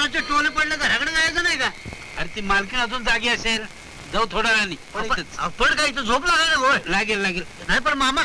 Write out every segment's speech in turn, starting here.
गावाचे टोले पडले घराकडे जायचं नाही का? अरे ती मालकीण अजून जागी असेल, जाऊ थोड्या वेळाने. पण काय इथं झोप लागेल ना? होय लागेल लागेल. नाही पण मामा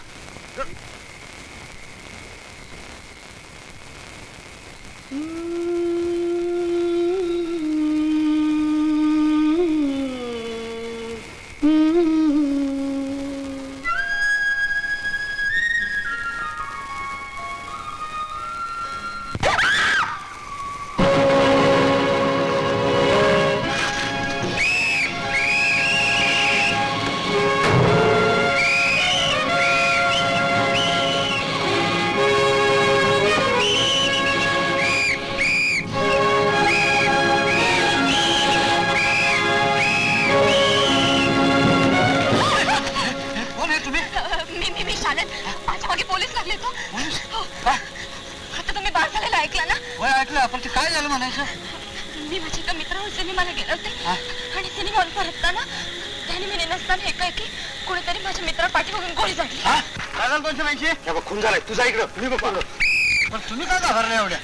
तुम्ही काय घाबरले एवढ्या?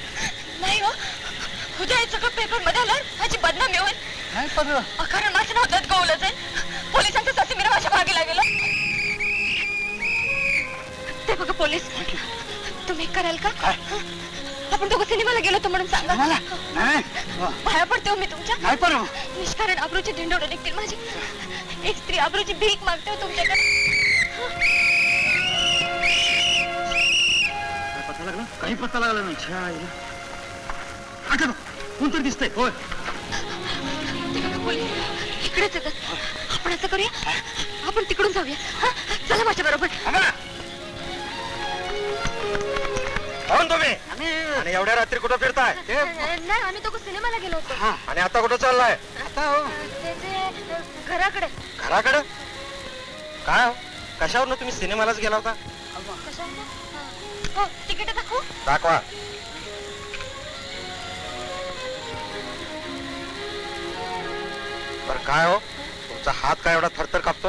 नाही हो, उद्या सगळं पेपर मध्ये आलं माझी बदनामी होईल. नाही पण कारण माझं नाव दत्तगवलं जाईल. पोलिसांचं साथी मी माझ्या मागे लागेल. ते बघा पोलीस, तुम्ही कराल का? आपण दोघं सिनेमाला गेलो होतो म्हणून सांगा. पाया पडते हो मी तुमच्या. नाही पण निष्कारण आबरूची ढिंडोडं निघतील माझी. एक स्त्री आबरूची भीक मागते हो तुमच्याकडे. काही पत्ता लागला नाही. कोणतरी दिसतंय. होय इकडेच येतात. आपण असं करूया, आपण तिकडून जाऊया. चला माझ्या बरोबर. तुम्ही आणि एवढ्या रात्री कुठं फिरताय? नाही, आम्ही दोघं सिनेमाला गेलो होतो. आणि आता कुठं चाललाय? घराकडे. घराकडे काय? कशावर तुम्ही सिनेमालाच गेला होता? हो, तिकीट दाखवू? दाखवा. बर काय हो, तुमचा हात काय एवढा थरथर कापतो?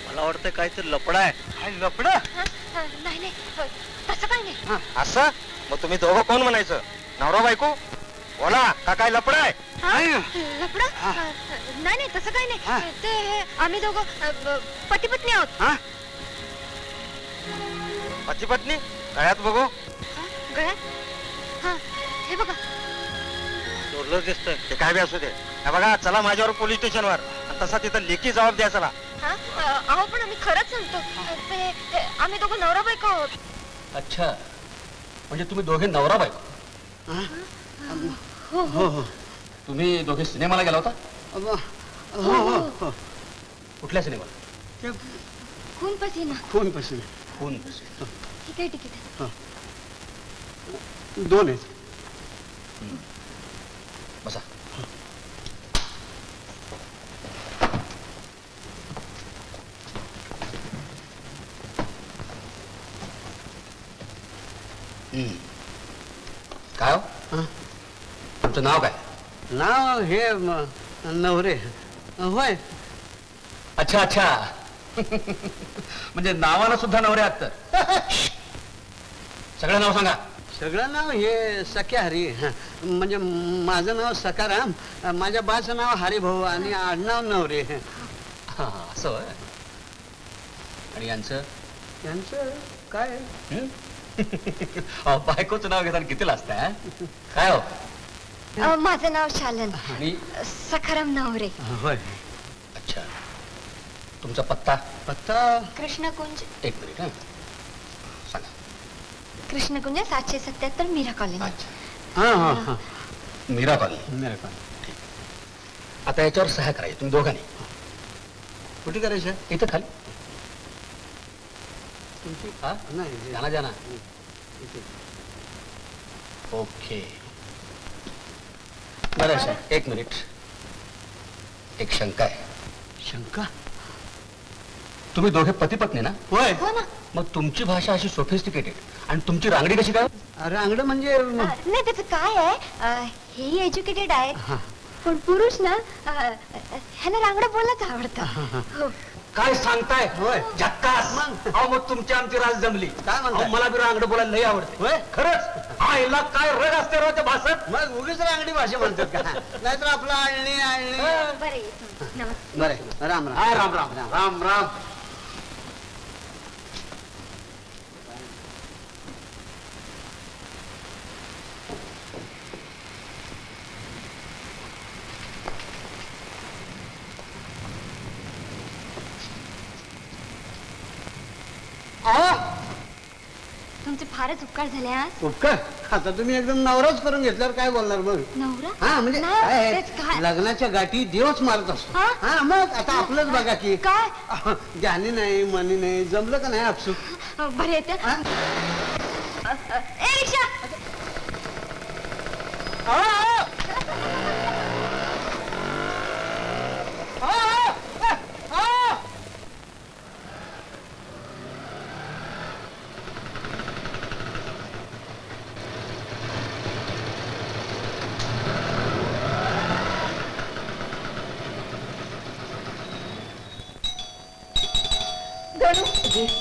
मला वाटतं काहीतरी लपडा आहे. लपडा? नाही नाही, तसं काही नाही. असं? मग तुम्ही दोघं कोण म्हणायचं? नवरा बायको? बोला, का काय लपडा आहे? लपडा? नाही नाही, तसं काही नाही. ते आम्ही दोघं पती पत्नी आहोत. पती पत्नी? गळ्यात बघू. गळ्यात? हा, हे बघा. चोरलं दिसतंय. ते काय बी असू दे. हे बघा, चला माझ्यावर पोलीस स्टेशनवर. तसा तिथं लेखी जबाब द्या. चला. अहो पण आम्ही खरंच सांगतो. ते आम्ही दोघं नवरा बायको आहोत. अच्छा, म्हणजे तुम्ही दोघे नवरा बायको? हो हो. तुम्ही दोघे सिनेमाला गेला होता? हो. कुठल्या सिनेमाला? खून पसीना. खून पसीना. खून पसीना. ठीक आहे, तिकीट 2 आहेत. बसा. काय हो, तुमचं नाव काय? नाव हे नवरे. होय. अच्छा अच्छा. म्हणजे नावाला सुद्धा नवरे आहात तर? सगळं नाव सांगा. सगळं नाव हे सख्या हरी. म्हणजे माझं नाव सखाराम, माझ्या बाचं नाव हरिभाऊ आणि आडनाव नवरे. असं होय. आणि यांचं? यांचं काय? बायकोचं नाव घेताना किती लाजताय? काय हो? माझं नाव शालन. आणि सखाराम नवरे. होय. अच्छा, तुमचा पत्ता? पत्ता कृष्णकुंज. एक मिनिट. सांगा. कृष्णकुंज 777 मीरा कॉलनी. अच्छा. मीरा कॉलनी. मीरा कॉलनी. ठीक. आता याच्यावर सह्या करायची तुम्ही दोघांनी. कुठे करायचं? इथं खाली. तुमची? हा नाही, जाना जाना. ओके. बरं सर, एक मिनिट. एक शंका आहे. शंका? तुम्ही दोघे पती पत्नी ना? होय. हो ना. मग तुमची भाषा अशी सोफिस्टिकेटेड आणि तुमची रांगडी कशी काय? रांगड म्हणजे नाही, त्याचं काय आहे, हेही एज्युकेटेड आहेत. पण पुरुष ना, ह्यांना रांगडं बोलायचं आवडतं. काय सांगताय होय. झक्कास मग? अहो मग तुमची आमची राज जमली. काय म्हणताय? अहो, मला बी रांगडं बोलायला लई आवडते. होय. खरंच आईला काय रग असते राव त्या भाषेत. मग उगीच रांगडी भाषा म्हणतात का नाहीतर आपलं आळणी आळणी बरं नमस्ते. बरं राम राम हाय राम राम राम राम. तुमचे फारच उपकार झाले आज. उपकार आता तुम्ही एकदम नवराच करून घेतल्यावर काय बोलणार मग नवरा हा म्हणजे नाही, काय आहे, तेच काय? लग्नाच्या गाठी देवच मारत असतो. हा? हा मग आता आपलंच बघा की काय ज्ञानी नाही मनी नाही जमलं का नाही आपसूक. बरं येते हा? ए रिक्षा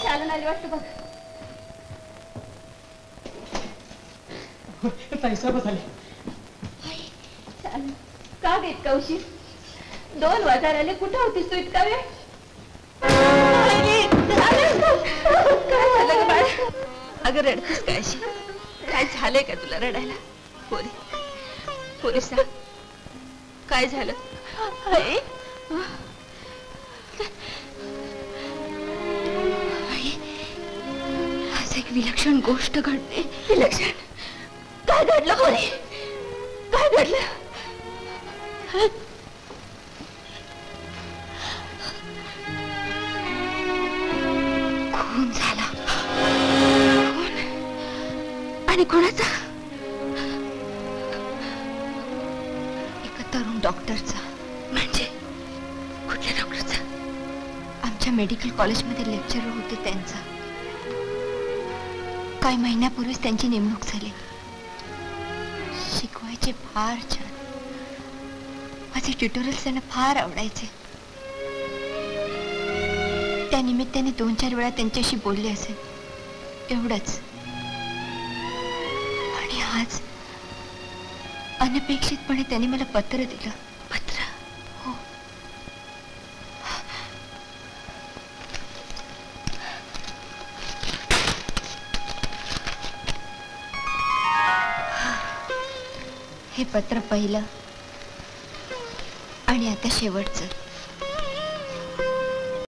चालून आली वाटतं बघ. चालेल. का घेत का उशीर 2 वाजायला आले. कुठं होतीस तू इतका वेळ. काय झालं ग बाळ. अगं रडतीस काय अशी. काय झालंय का तुला रडायला. पोरी पोरी सांग काय झालं. आई आज एक विलक्षण गोष्ट घडते. विलक्षण काय घडलं पोरी. काय घडलं. खून झाला. खून आणि कोणाचा. एका तरुण डॉक्टरचा. म्हणजे कुठल्या डॉक्टरचा. आमच्या मेडिकल कॉलेजमध्ये लेक्चरर होते त्यांचा. काही महिन्यापूर्वीच त्यांची नेमणूक झाली. शिकवायचे फार छान. माझे ट्युटोरियल्स त्यांना फार आवडायचे. त्या निमित्ताने 2-4 वेळा त्यांच्याशी बोलले असेल एवढंच. आणि आज अनपेक्षितपणे त्यांनी मला पत्र दिलं. पत्र हो. हे पत्र पहिलं आणि आता शेवटचं.